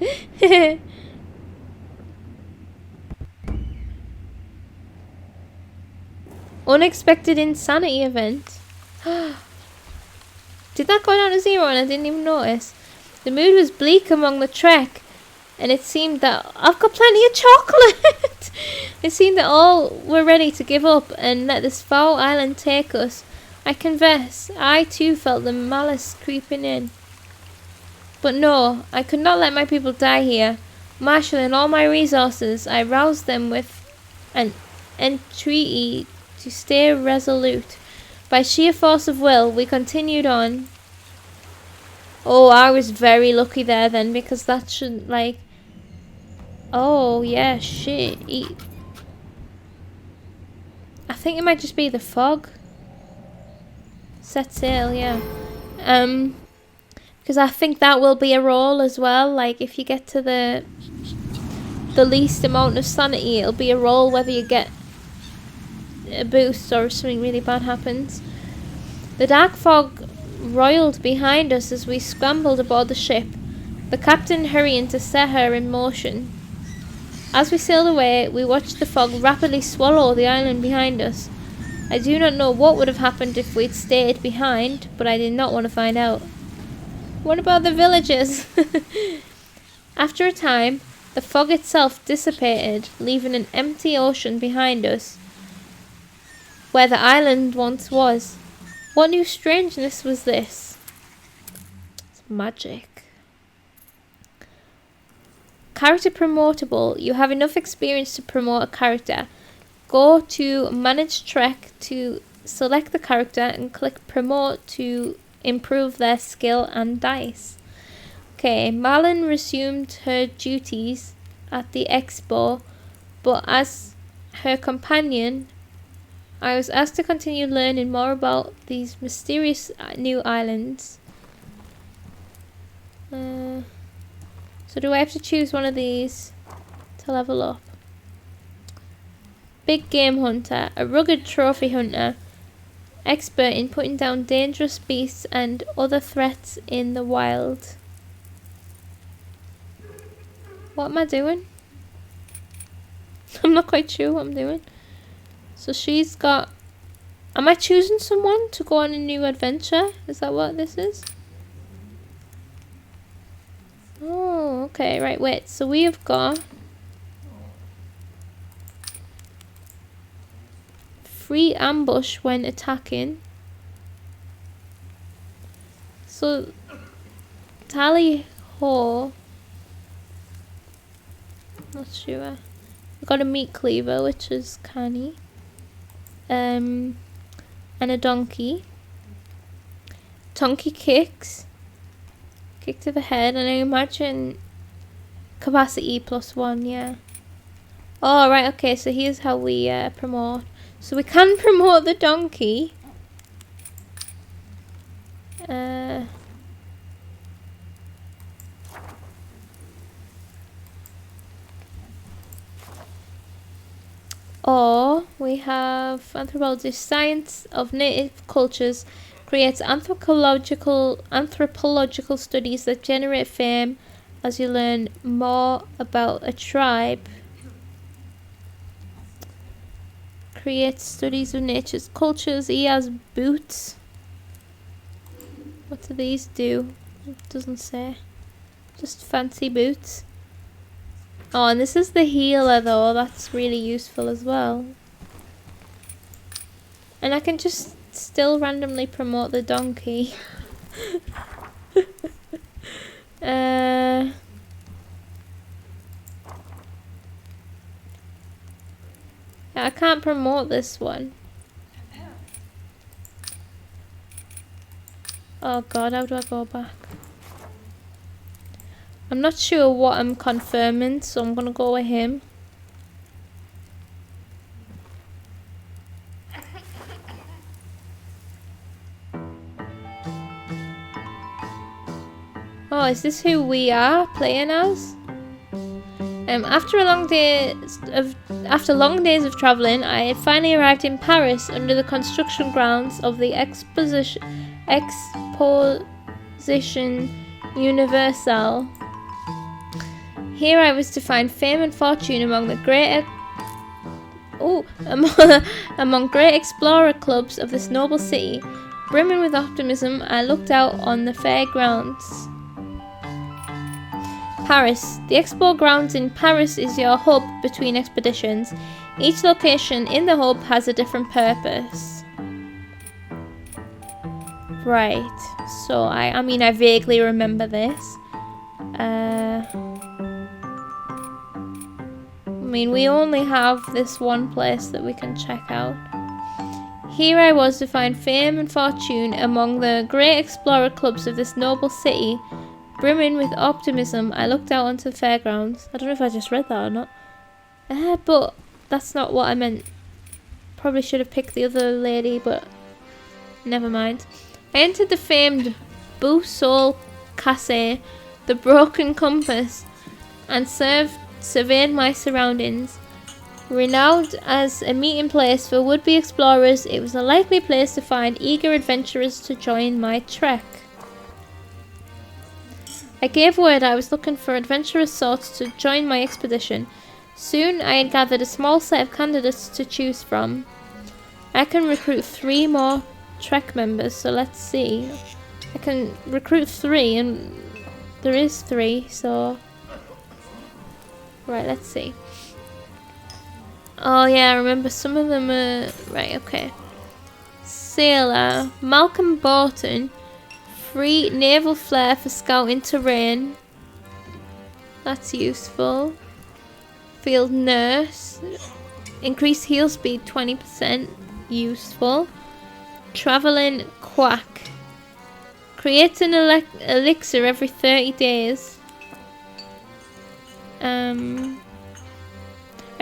Unexpected insanity event. Did that go down to 0 and I didn't even notice? The mood was bleak among the trek, and it seemed that I've got plenty of chocolate. It seemed that all were ready to give up and let this foul island take us. I confess, I too felt the malice creeping in. But no, I could not let my people die here. Marshalling all my resources, I roused them with an entreaty to stay resolute. By sheer force of will, we continued on. Oh, I was very lucky there then, because that shouldn't, like... Oh, yeah, shit. I think it might just be the fog. Set sail, yeah. Because I think that will be a roll as well. Like, if you get to the least amount of sanity, it'll be a roll whether you get a boost or if something really bad happens. The dark fog roiled behind us as we scrambled aboard the ship, the captain hurrying to set her in motion. As we sailed away, we watched the fog rapidly swallow the island behind us. I do not know what would have happened if we'd stayed behind, but I did not want to find out. What about the villagers? After a time, the fog itself dissipated, leaving an empty ocean behind us, where the island once was. What new strangeness was this? It's magic. Character promotable. You have enough experience to promote a character. Go to Manage Trek to select the character and click Promote to improve their skill and dice. Okay, Marlon resumed her duties at the expo, but as her companion, I was asked to continue learning more about these mysterious new islands. So do I have to choose one of these to level up? Big game hunter, a rugged trophy hunter, expert in putting down dangerous beasts and other threats in the wild. What am I doing? I'm not quite sure what I'm doing. So she's got... Am I choosing someone to go on a new adventure? Is that what this is? Oh, okay. Right, wait. So we have got... free ambush when attacking. So... Tally ho. Not sure. We've got a meat cleaver, which is canny. And a donkey. Donkey kicks. Kick to the head, and I imagine capacity +1, yeah. Oh, right, okay, so here's how we promote. So we can promote the donkey. Or we have anthropology, science of native cultures, creates anthropological studies that generate fame as you learn more about a tribe. Creates studies of nature's cultures. He has boots. What do these do? It doesn't say. Just fancy boots. Oh, and this is the healer though. That's really useful as well. And I can just still randomly promote the donkey. I can't promote this one. Oh god, how do I go back? I'm not sure what I'm confirming, so I'm gonna go with him. Oh, is this who we are playing as? After long days of travelling, I had finally arrived in Paris under the construction grounds of the Exposition Universelle. Here I was to find fame and fortune among the great among great explorer clubs of this noble city. Brimming with optimism, I looked out on the fair grounds. Paris. The expo grounds in Paris is your hub between expeditions. Each location in the hub has a different purpose. Right. So I mean I vaguely remember this. I mean we only have this one place that we can check out. Here I was to find fame and fortune among the great explorer clubs of this noble city. Brimming with optimism, I looked out onto the fairgrounds. I don't know if I just read that or not. But that's not what I meant. Probably should have picked the other lady, but never mind. I entered the famed Boussole Casse, the broken compass, and surveyed my surroundings. Renowned as a meeting place for would-be explorers, it was a likely place to find eager adventurers to join my trek. I gave word I was looking for adventurous sorts to join my expedition. Soon I had gathered a small set of candidates to choose from. I can recruit 3 more trek members, so let's see. I can recruit 3 and there is 3, so... Right, let's see. Oh yeah, I remember some of them are... Right, okay. Sailor, Malcolm Borton. Free naval flair for scouting terrain. That's useful. Field nurse. Increased heal speed 20%. Useful. Traveling quack. Creates an elixir every 30 days. I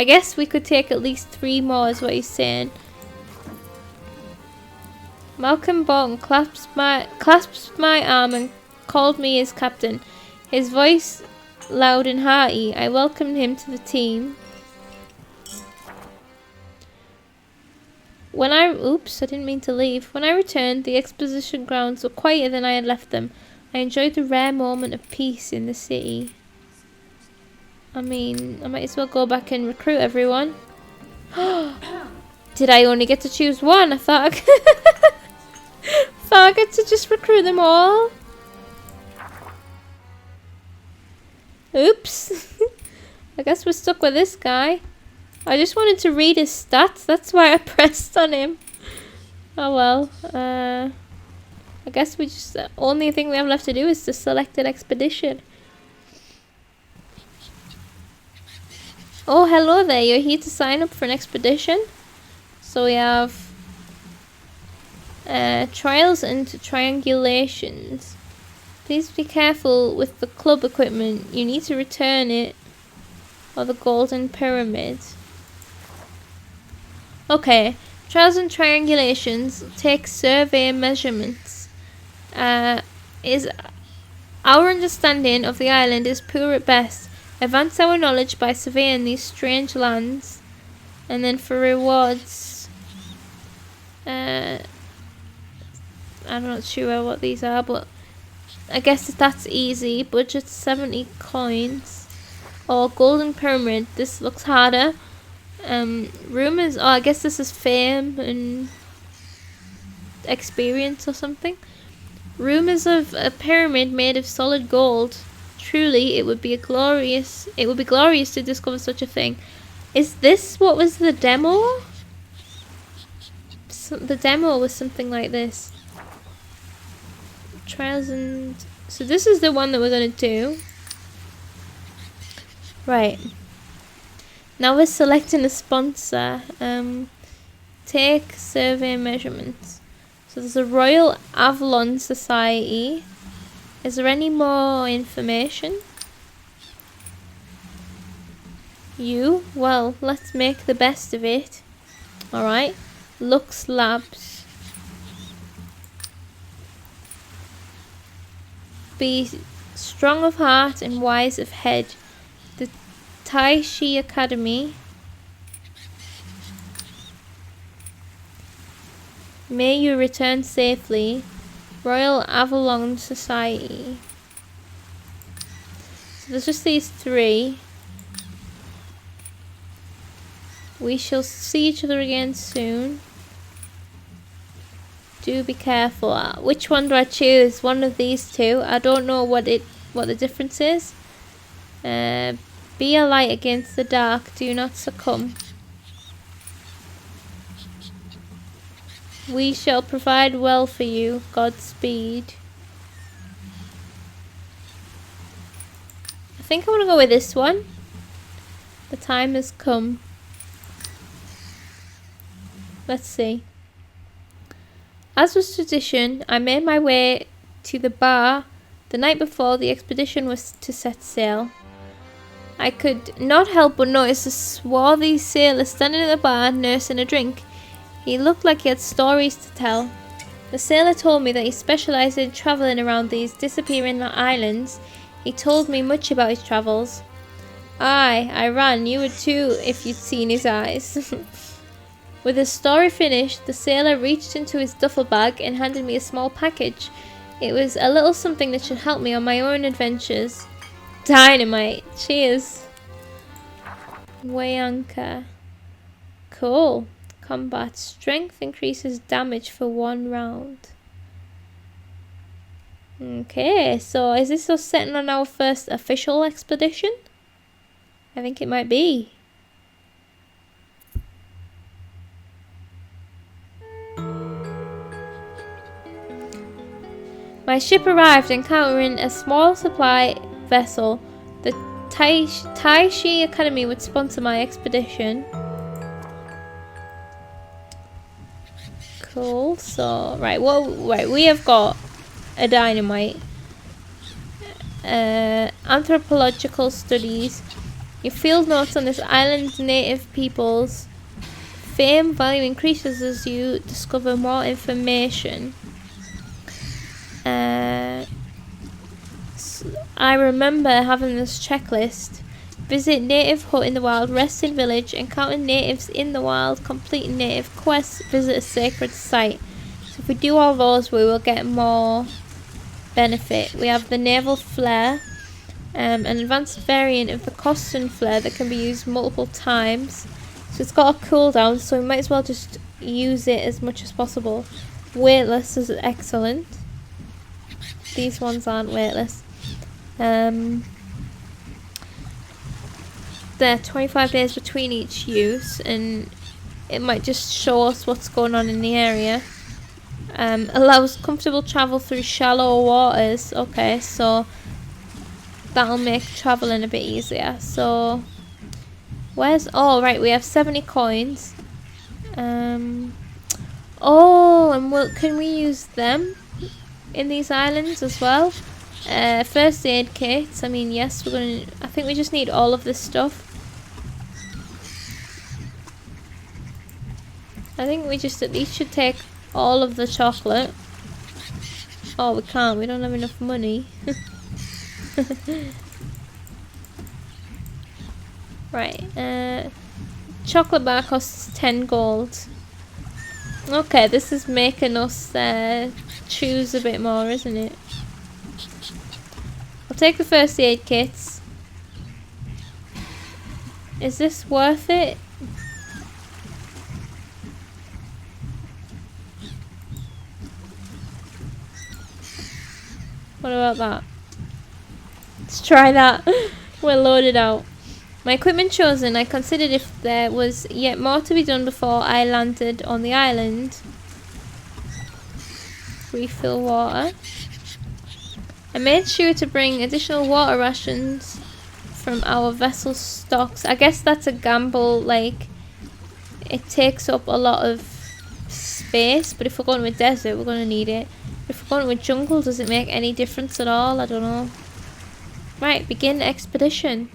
guess we could take at least 3 more is what he's saying. Malcolm Bolton clasps my arm and called me his captain. His voice loud and hearty, I welcomed him to the team. Oops, I didn't mean to leave. When I returned, the exposition grounds were quieter than I had left them. I enjoyed the rare moment of peace in the city. I mean, I might as well go back and recruit everyone. Did I only get to choose one? I thought I get to just recruit them all. Oops. I guess we're stuck with this guy. I just wanted to read his stats. That's why I pressed on him. Oh well. I guess we just... The only thing we have left to do is to select an expedition. Oh, hello there. You're here to sign up for an expedition. So we have... trials and triangulations. Please be careful with the club equipment. You need to return it. Or the golden pyramid. Okay. Trials and triangulations. Take survey measurements. Is our understanding of the island is poor at best. Advance our knowledge by surveying these strange lands. And then for rewards... I'm not sure what these are, but I guess that's easy. Budget 70 coins. Or golden pyramid. This looks harder. Rumors. Oh, I guess this is fame and experience or something. Rumors of a pyramid made of solid gold. Truly, it would be glorious to discover such a thing. Is this what was the demo? The demo was something like this. Trials and... So this is the one that we're going to do. Right. Now we're selecting a sponsor. Take survey measurements. So there's a Royal Avalon Society. Is there any more information? Well, let's make the best of it. Alright. Lux Labs. Be strong of heart and wise of head. The Tai Chi Academy. May you return safely. Royal Avalon Society. So there's just these 3. We shall see each other again soon. Do be careful. Which one do I choose? One of these 2. I don't know what the difference is. Be a light against the dark, do not succumb. We shall provide well for you, Godspeed. I think I want to go with this one. The time has come. Let's see. As was tradition, I made my way to the bar the night before the expedition was to set sail. I could not help but notice a swarthy sailor standing at the bar nursing a drink. He looked like he had stories to tell. The sailor told me that he specialised in travelling around these disappearing islands. He told me much about his travels. Aye, I ran, you would too if you'd seen his eyes. With his story finished, the sailor reached into his duffel bag and handed me a small package. It was a little something that should help me on my own adventures. Dynamite! Cheers! Weigh anchor. Cool. Combat strength increases damage for 1 round. Okay, so is this us setting on our first official expedition? I think it might be. My ship arrived, encountering a small supply vessel. The Taishi Academy would sponsor my expedition. Cool. So right, we have got a dynamite. Anthropological studies. Your field notes on this island's native peoples. Fame value increases as you discover more information. I remember having this checklist. Visit native hut in the wild, rest in village, encounter natives in the wild, complete native quests, visit a sacred site. So if we do all those, we will get more benefit. We have the naval flare, an advanced variant of the Coston flare that can be used multiple times. So it's got a cooldown, so we might as well just use it as much as possible. Weightless is excellent. These ones aren't weightless. There are 25 days between each use, and it might just show us what's going on in the area. Allows comfortable travel through shallow waters. Okay, so that'll make traveling a bit easier. So where's, oh right, we have 70 coins. Oh, and can we use them in these islands as well? First aid kits. I mean, yes, I think we just need all of this stuff. I think we just at least should take all of the chocolate. Oh, we can't. We don't have enough money. Right. Chocolate bar costs 10 gold. Okay, this is making us choose a bit more, isn't it? I'll take the first aid kits. Is this worth it? What about that? Let's try that. We're loaded out. My equipment chosen, I considered if there was yet more to be done before I landed on the island. Refill water. I made sure to bring additional water rations from our vessel stocks. I guess that's a gamble, like it takes up a lot of space, but if we're going to a desert, we're going to need it. If we're going to a jungle, does it make any difference at all? I don't know. Right, begin expedition.